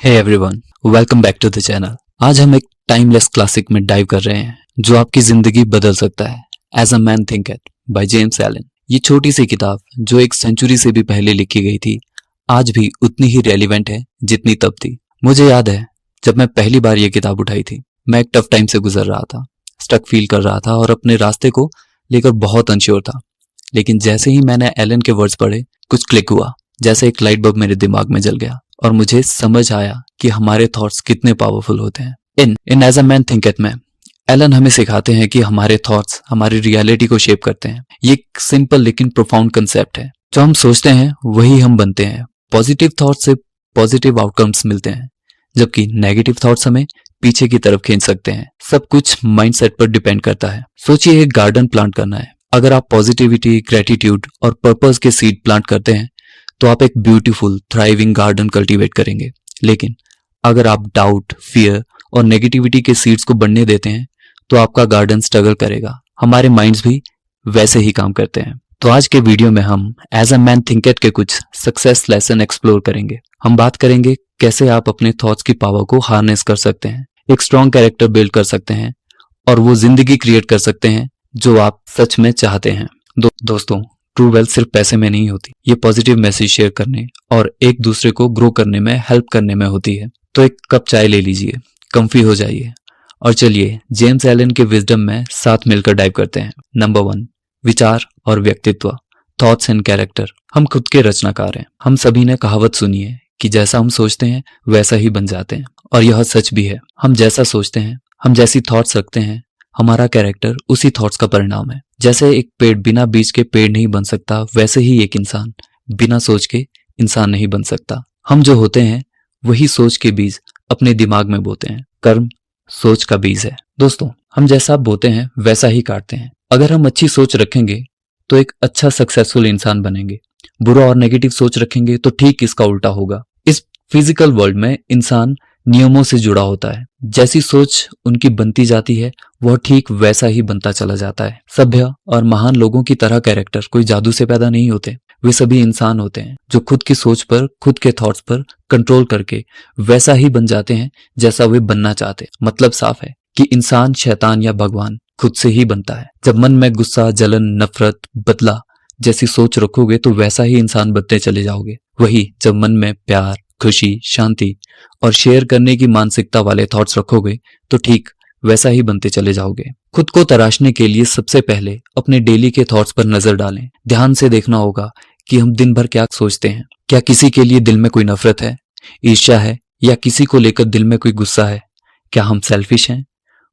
Hey everyone, welcome back to the channel. आज हम एक टाइमलेस क्लासिक में डाइव कर रहे हैं जो आपकी जिंदगी बदल सकता है। As a man thinketh by James Allen. ये छोटी सी किताब जो एक सेंचुरी से भी पहले लिखी गई थी, आज भी उतनी ही रेलिवेंट है जितनी तब थी। मुझे याद है जब मैं पहली बार ये किताब उठाई थी, मैं एक टफ टाइम से गुजर रहा था, स्टक फील कर रहा था और अपने रास्ते को लेकर बहुत अनश्योर था। लेकिन जैसे ही मैंने एलन के वर्ड्स पढ़े, कुछ क्लिक हुआ, जैसे एक लाइट बल्ब मेरे दिमाग में जल गया और मुझे समझ आया कि हमारे थॉट्स कितने पावरफुल होते हैं। इन एज अ मैन थिंकeth में एलन हमें सिखाते हैं कि हमारे थॉट्स हमारी रियलिटी को शेप करते हैं। ये एक सिंपल लेकिन प्रोफाउंड कंसेप्ट है। जो हम सोचते हैं वही हम बनते हैं। पॉजिटिव थॉट्स से पॉजिटिव आउटकम्स मिलते हैं, जबकि नेगेटिव थॉट्स हमें पीछे की तरफ खींच सकते हैं। सब कुछ माइंडसेट पर डिपेंड करता है। सोचिए, एक गार्डन प्लांट करना है। अगर आप पॉजिटिविटी, ग्रेटिट्यूड और पर्पस के सीड प्लांट करते हैं तो आप एक ब्यूटीफुल थ्राइविंग गार्डन कल्टीवेट करेंगे। लेकिन अगर आप डाउट, फियर और नेगेटिविटी के सीड्स को बढ़ने देते हैं तो आपका गार्डन स्ट्रगल करेगा। हमारे माइंड्स भी वैसे ही काम करते हैं। तो आज के वीडियो में हम एज अ मैन थिंकeth के कुछ सक्सेस लेसन एक्सप्लोर करेंगे। हम बात करेंगे कैसे आप अपने थॉट्स की पावर को हार्नेस कर सकते हैं, एक स्ट्रॉन्ग कैरेक्टर बिल्ड कर सकते हैं और वो जिंदगी क्रिएट कर सकते हैं जो आप सच में चाहते हैं। दोस्तों, ट्रू वेल्थ सिर्फ पैसे में नहीं होती, ये पॉजिटिव मैसेज शेयर करने और एक दूसरे को ग्रो करने में हेल्प करने में होती है। तो एक कप चाय ले लीजिए, कंफी हो जाइए और चलिए जेम्स एलन के विजडम में साथ मिलकर डाइव करते हैं। नंबर 1, विचार और व्यक्तित्व, थॉट्स एंड कैरेक्टर। हम खुद के रचनाकार हैं। हम सभी ने कहावत सुनी है कि जैसा हम सोचते हैं वैसा ही बन जाते हैं, और यह सच भी है। हम जैसा सोचते हैं, हम जैसी थॉट्स रखते हैं, हमारा कैरेक्टर उसी थॉट्स का परिणाम है। जैसे एक पेड़ बिना बीज के पेड़ नहीं बन सकता, वैसे ही एक इंसान बिना सोच के इंसान नहीं बन सकता। हम जो होते हैं वही सोच के बीज अपने दिमाग में बोते हैं। कर्म सोच का बीज है। दोस्तों, हम जैसा बोते हैं वैसा ही काटते हैं। अगर हम अच्छी सोच रखेंगे तो एक अच्छा सक्सेसफुल इंसान बनेंगे। बुरा और नेगेटिव सोच रखेंगे तो ठीक इसका उल्टा होगा। इस फिजिकल वर्ल्ड में इंसान नियमों से जुड़ा होता है। जैसी सोच उनकी बनती जाती है वह ठीक वैसा ही बनता चला जाता है। सभ्य और महान लोगों की तरह कैरेक्टर कोई जादू से पैदा नहीं होते। वे सभी इंसान होते हैं जो खुद की सोच पर, खुद के थॉट्स पर कंट्रोल करके वैसा ही बन जाते हैं जैसा वे बनना चाहते। मतलब साफ है कि इंसान शैतान या भगवान खुद से ही बनता है। जब मन में गुस्सा, जलन, नफरत, बदला जैसी सोच रखोगे तो वैसा ही इंसान बनते चले जाओगे। वही जब मन में प्यार, खुशी, शांति और शेयर करने की मानसिकता वाले थॉट्स रखोगे तो ठीक वैसा ही बनते चले जाओगे। खुद को तराशने के लिए सबसे पहले अपने डेली के थॉट्स पर नजर डालें। ध्यान से देखना होगा कि हम दिन भर क्या सोचते हैं। क्या किसी के लिए दिल में कोई नफरत है, ईर्ष्या है, या किसी को लेकर दिल में कोई गुस्सा है? क्या हम सेल्फिश हैं?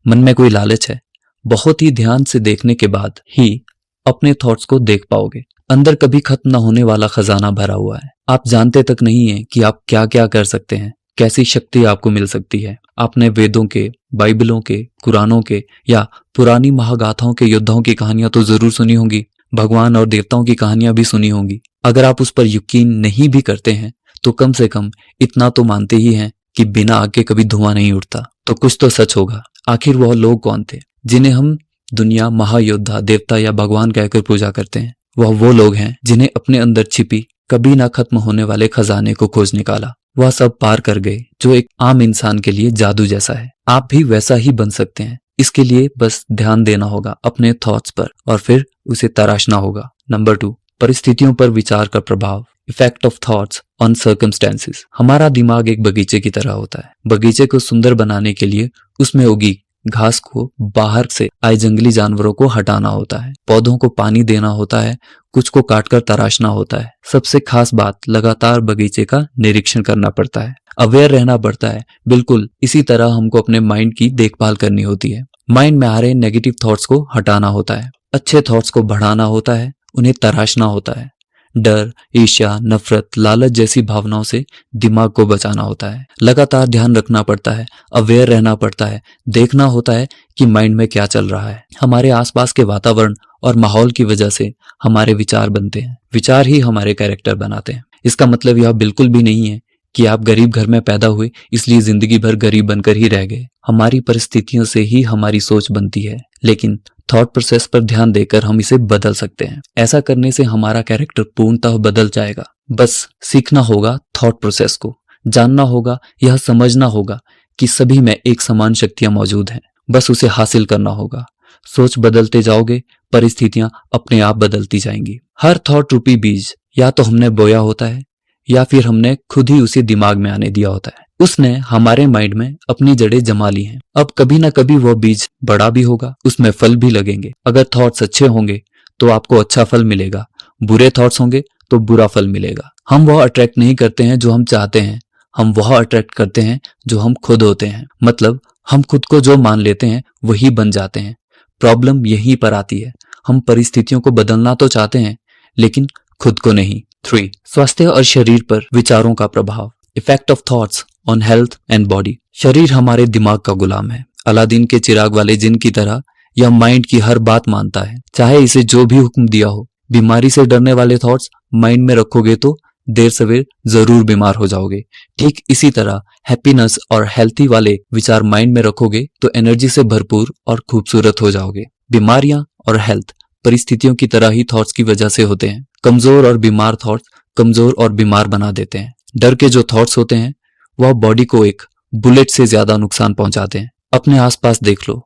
मन में कोई लालच है? बहुत ही ध्यान से देखने के बाद ही अपने थॉट्स को देख पाओगे। अंदर कभी खत्म न होने वाला खजाना भरा हुआ है। आप जानते तक नहीं है कि आप क्या क्या कर सकते हैं, कैसी शक्ति आपको मिल सकती है। आपने वेदों के, बाइबलों के, कुरानों के या पुरानी महागाथाओं के योद्धाओं की कहानियां तो जरूर सुनी होंगी। भगवान और देवताओं की कहानियां भी सुनी होंगी। अगर आप उस पर यकीन नहीं भी करते हैं तो कम से कम इतना तो मानते ही हैं कि बिना आग के कभी धुआं नहीं उठता। तो कुछ तो सच होगा। आखिर वह लोग कौन थे जिन्हें हम दुनिया, महायोद्धा, देवता या भगवान कहकर पूजा करते हैं? वह वो लोग हैं जिन्हें अपने अंदर छिपी, कभी ना खत्म होने वाले खजाने को खोज निकाला। वह सब पार कर गए जो एक आम इंसान के लिए जादू जैसा है। आप भी वैसा ही बन सकते हैं। इसके लिए बस ध्यान देना होगा अपने थॉट्स पर और फिर उसे तराशना होगा। नंबर 2, परिस्थितियों पर विचार का प्रभाव, effect of thoughts on circumstances. हमारा दिमाग एक बगीचे की तरह होता है। बगीचे को सुंदर बनाने के लिए उसमें उगी घास को, बाहर से आए जंगली जानवरों को हटाना होता है, पौधों को पानी देना होता है, कुछ को काटकर तराशना होता है। सबसे खास बात, लगातार बगीचे का निरीक्षण करना पड़ता है, अवेयर रहना पड़ता है। बिल्कुल इसी तरह हमको अपने माइंड की देखभाल करनी होती है। माइंड में आ रहे नेगेटिव थॉट्स को हटाना होता है, अच्छे थॉट्स को बढ़ाना होता है, उन्हें तराशना होता है। डर, ईर्ष्या, नफरत, लालच जैसी भावनाओं से दिमाग को बचाना होता है। लगातार ध्यान रखना पड़ता है, अवेयर रहना पड़ता है, देखना होता है कि माइंड में क्या चल रहा है। हमारे आसपास के वातावरण और माहौल की वजह से हमारे विचार बनते हैं। विचार ही हमारे कैरेक्टर बनाते हैं। इसका मतलब यह बिल्कुल भी नहीं है कि आप गरीब घर में पैदा हुए इसलिए जिंदगी भर गरीब बनकर ही रह गए। हमारी परिस्थितियों से ही हमारी सोच बनती है, लेकिन थॉट प्रोसेस पर ध्यान देकर हम इसे बदल सकते हैं। ऐसा करने से हमारा कैरेक्टर पूर्णतः बदल जाएगा। बस सीखना होगा थॉट प्रोसेस को, जानना होगा, यह समझना होगा कि सभी में एक समान शक्तियां मौजूद हैं, बस उसे हासिल करना होगा। सोच बदलते जाओगे, परिस्थितियां अपने आप बदलती जाएंगी। हर थॉट रूपी बीज या तो हमने बोया होता है या फिर हमने खुद ही उसे दिमाग में आने दिया होता है। उसने हमारे माइंड में अपनी जड़ें जमा ली हैं। अब कभी ना कभी वो बीज बड़ा भी होगा, उसमें फल भी लगेंगे। अगर थॉट्स अच्छे होंगे तो आपको अच्छा फल मिलेगा, बुरे थॉट्स होंगे तो बुरा फल मिलेगा। हम वह अट्रैक्ट नहीं करते हैं जो हम चाहते हैं, हम वह अट्रैक्ट करते हैं जो हम खुद होते हैं। मतलब हम खुद को जो मान लेते हैं वही बन जाते हैं। प्रॉब्लम यहीं पर आती है, हम परिस्थितियों को बदलना तो चाहते हैं लेकिन खुद को नहीं। 3. स्वास्थ्य और शरीर पर विचारों का प्रभाव। Effect of thoughts on health and body. शरीर हमारे दिमाग का गुलाम है। अलादीन के चिराग वाले जिन की तरह यह माइंड की हर बात मानता है, चाहे इसे जो भी हुक्म दिया हो। बीमारी से डरने वाले थॉट्स माइंड में रखोगे तो देर सवेर जरूर बीमार हो जाओगे। ठीक इसी तरह हैप्पीनेस और हेल्थी वाले विचार माइंड में रखोगे तो एनर्जी से भरपूर और खूबसूरत हो जाओगे। बीमारियां और हेल्थ परिस्थितियों की तरह ही थॉट्स की वजह से होते हैं। कमजोर और बीमार थॉट्स कमजोर और बीमार बना देते हैं। डर के जो थॉट्स होते हैं वह बॉडी को एक बुलेट से ज्यादा नुकसान पहुंचाते हैं। अपने आसपास देख लो,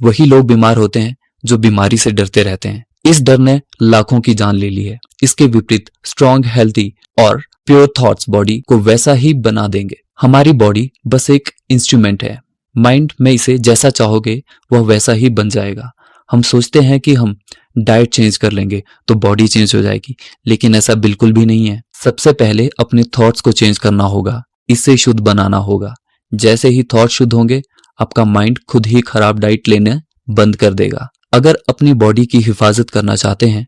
वही लोग बीमार होते हैं जो बीमारी से डरते रहते हैं। इस डर ने लाखों की जान ले ली है। इसके विपरीत स्ट्रॉन्ग, हेल्थी और प्योर थॉट्स बॉडी को वैसा ही बना देंगे। हमारी बॉडी बस एक इंस्ट्रूमेंट है, माइंड में इसे जैसा चाहोगे वह वैसा ही बन जाएगा। हम सोचते हैं कि हम डाइट चेंज कर लेंगे तो बॉडी चेंज हो जाएगी, लेकिन ऐसा बिल्कुल भी नहीं है। सबसे पहले अपने थॉट्स को चेंज करना होगा, इससे शुद्ध बनाना होगा। जैसे ही थॉट शुद्ध होंगे आपका माइंड खुद ही खराब डाइट लेने बंद कर देगा। अगर अपनी बॉडी की हिफाजत करना चाहते हैं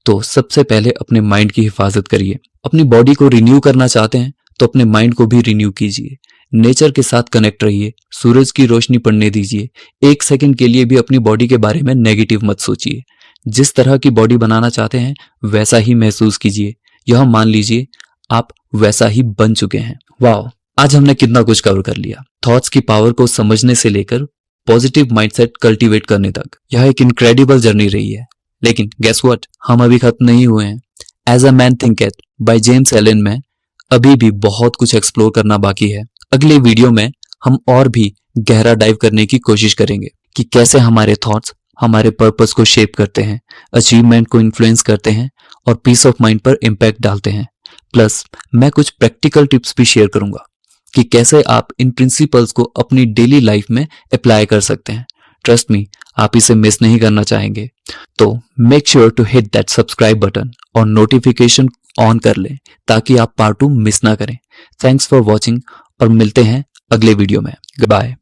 तो सबसे पहले अपने माइंड की हिफाजत करिए। अपनी बॉडी को रिन्यू करना चाहते हैं तो अपने माइंड को भी रिन्यू कीजिए। नेचर के साथ कनेक्ट रहिए, सूरज की रोशनी पड़ने दीजिए। 1 सेकंड के लिए भी अपनी बॉडी के बारे में नेगेटिव मत सोचिए। जिस तरह की बॉडी बनाना चाहते हैं वैसा ही महसूस कीजिए। यह मान लीजिए आप वैसा ही बन चुके हैं। वाह, आज हमने कितना कुछ कवर कर लिया। थॉट्स की पावर को समझने से लेकर पॉजिटिव माइंडसेट कल्टीवेट करने तक यह एक इनक्रेडिबल जर्नी रही है। लेकिन गेस व्हाट, हम अभी खत्म नहीं हुए हैं। As a man thinketh by James Allen में अभी भी बहुत कुछ एक्सप्लोर करना बाकी है। अगले वीडियो में हम और भी गहरा डाइव करने की कोशिश करेंगे कि कैसे हमारे थॉट्स हमारे पर्पस को शेप करते हैं, अचीवमेंट को इन्फ्लुएंस करते हैं और पीस ऑफ माइंड पर इम्पैक्ट डालते हैं। प्लस मैं कुछ प्रैक्टिकल टिप्स भी शेयर करूंगा कि कैसे आप इन प्रिंसिपल्स को अपनी डेली लाइफ में अप्लाई कर सकते हैं। ट्रस्ट मी, आप इसे मिस नहीं करना चाहेंगे। तो make sure to hit that subscribe button और नोटिफिकेशन ऑन कर लें ताकि आप पार्ट 2 मिस ना करें। थैंक्स फॉर वॉचिंग और मिलते हैं अगले वीडियो में। Good bye.